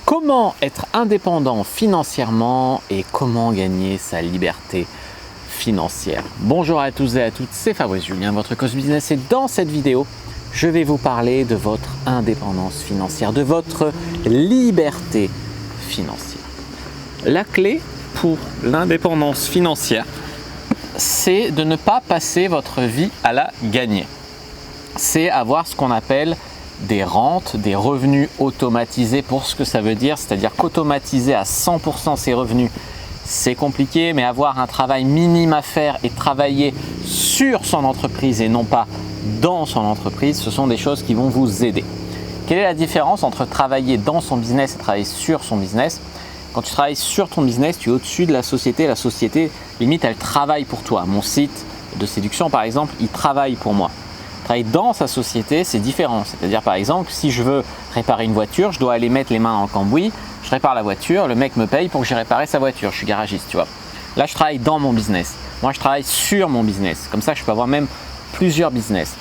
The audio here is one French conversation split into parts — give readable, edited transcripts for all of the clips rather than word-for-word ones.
Comment être indépendant financièrement et comment gagner sa liberté financière? Bonjour à tous et à toutes, c'est Fabrice Julien, votre coach business, et dans cette vidéo, je vais vous parler de votre indépendance financière, de votre liberté financière. La clé pour l'indépendance financière, c'est de ne pas passer votre vie à la gagner. C'est avoir ce qu'on appelle des rentes, des revenus automatisés pour ce que ça veut dire, c'est-à-dire qu'automatiser à 100% ses revenus, c'est compliqué, mais avoir un travail minime à faire et travailler sur son entreprise et non pas dans son entreprise, ce sont des choses qui vont vous aider. Quelle est la différence entre travailler dans son business et travailler sur son business? Quand tu travailles sur ton business, tu es au-dessus de la société, limite elle travaille pour toi. Mon site de séduction par exemple, il travaille pour moi. Travailler dans sa société, c'est différent. C'est-à-dire par exemple, si je veux réparer une voiture, je dois aller mettre les mains dans le cambouis, je répare la voiture, le mec me paye pour que j'ai réparé sa voiture, je suis garagiste, tu vois. Là, je travaille dans mon business. Moi, je travaille sur mon business. Comme ça, je peux avoir même plusieurs business.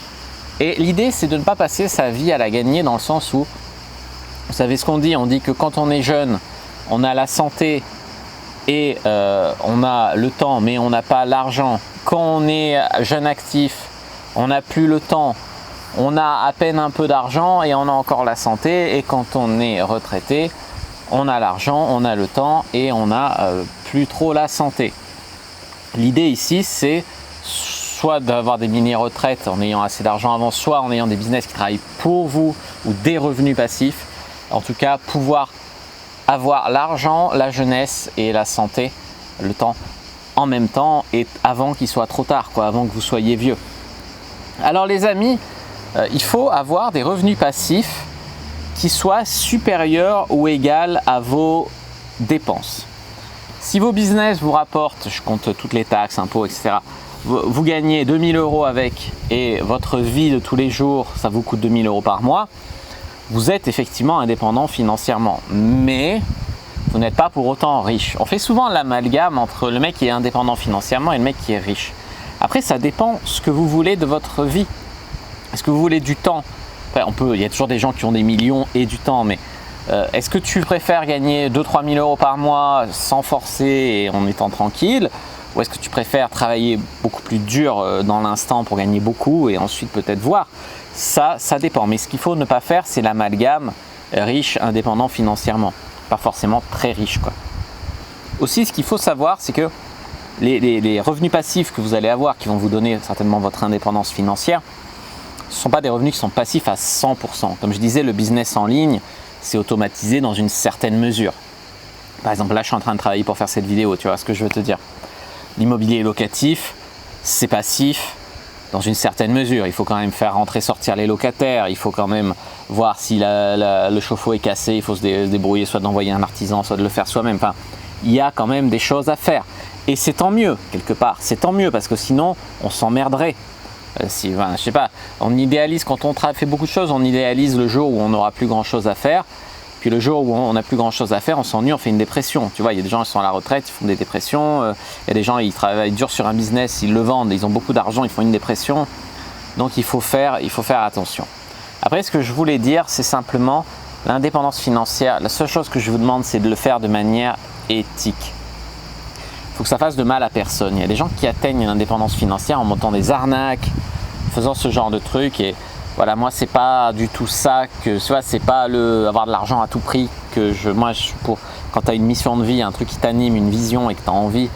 Et l'idée, c'est de ne pas passer sa vie à la gagner dans le sens où, vous savez ce qu'on dit? On dit que quand on est jeune, on a la santé et on a le temps, mais on n'a pas l'argent. Quand on est jeune actif, on n'a plus le temps, on a à peine un peu d'argent et on a encore la santé. Et quand on est retraité, on a l'argent, on a le temps et on n'a plus trop la santé. L'idée ici, c'est soit d'avoir des mini-retraites en ayant assez d'argent avant, soit en ayant des business qui travaillent pour vous ou des revenus passifs. En tout cas, pouvoir avoir l'argent, la jeunesse et la santé, le temps en même temps et avant qu'il soit trop tard, avant que vous soyez vieux. Alors les amis, il faut avoir des revenus passifs qui soient supérieurs ou égaux à vos dépenses. Si vos business vous rapportent, je compte toutes les taxes, impôts, etc., vous gagnez 2000 € avec et votre vie de tous les jours, ça vous coûte 2000 € par mois, vous êtes effectivement indépendant financièrement, mais vous n'êtes pas pour autant riche. On fait souvent l'amalgame entre le mec qui est indépendant financièrement et le mec qui est riche. Après, ça dépend ce que vous voulez de votre vie. Est-ce que vous voulez du temps? Enfin, il y a toujours des gens qui ont des millions et du temps, mais est-ce que tu préfères gagner 2-3 000 € par mois sans forcer et en étant tranquille? Ou est-ce que tu préfères travailler beaucoup plus dur dans l'instant pour gagner beaucoup et ensuite peut-être voir? Ça dépend. Mais ce qu'il faut ne pas faire, c'est l'amalgame riche, indépendant financièrement. Pas forcément très riche, Aussi, ce qu'il faut savoir, c'est que les revenus passifs que vous allez avoir, qui vont vous donner certainement votre indépendance financière, ce ne sont pas des revenus qui sont passifs à 100%. Comme je disais, le business en ligne, c'est automatisé dans une certaine mesure. Par exemple, là, je suis en train de travailler pour faire cette vidéo, tu vois ce que je veux te dire. L'immobilier locatif, c'est passif dans une certaine mesure. Il faut quand même faire rentrer, sortir les locataires. Il faut quand même voir si le chauffe-eau est cassé. Il faut se débrouiller, soit d'envoyer un artisan, soit de le faire soi-même. Enfin, il y a quand même des choses à faire. Et c'est tant mieux, quelque part. C'est tant mieux parce que sinon, on s'emmerderait. Je sais pas, on idéalise, quand on fait beaucoup de choses, on idéalise le jour où on n'aura plus grand-chose à faire. Puis le jour où on n'a plus grand-chose à faire, on s'ennuie, on fait une dépression. Tu vois, il y a des gens qui sont à la retraite, ils font des dépressions. Il y a des gens, ils travaillent dur sur un business, ils le vendent, ils ont beaucoup d'argent, ils font une dépression. Donc il faut faire attention. Après, ce que je voulais dire, c'est simplement l'indépendance financière. La seule chose que je vous demande, c'est de le faire de manière éthique. Il faut que ça fasse de mal à personne. Il y a des gens qui atteignent l'indépendance financière en montant des arnaques, en faisant ce genre de trucs. Et voilà, moi, c'est pas du tout ça que, tu vois, c'est pas avoir de l'argent à tout prix que moi, je suis pour. Quand tu as une mission de vie, un truc qui t'anime, une vision et que tu as envie,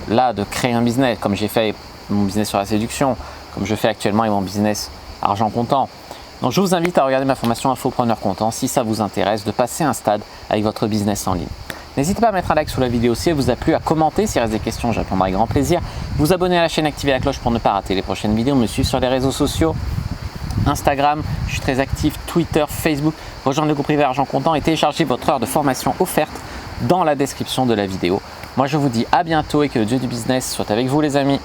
là, de créer un business, comme j'ai fait mon business sur la séduction, comme je fais actuellement avec mon business argent comptant. Donc, je vous invite à regarder ma formation Infopreneur Content si ça vous intéresse, de passer un stade avec votre business en ligne. N'hésitez pas à mettre un like sous la vidéo si elle vous a plu, à commenter s'il reste des questions, je répondrai avec grand plaisir. Vous abonner à la chaîne, activer la cloche pour ne pas rater les prochaines vidéos. Me suivre sur les réseaux sociaux, Instagram, je suis très actif, Twitter, Facebook. Rejoindre le groupe privé Argent Comptant et télécharger votre heure de formation offerte dans la description de la vidéo. Moi, je vous dis à bientôt et que le Dieu du business soit avec vous les amis.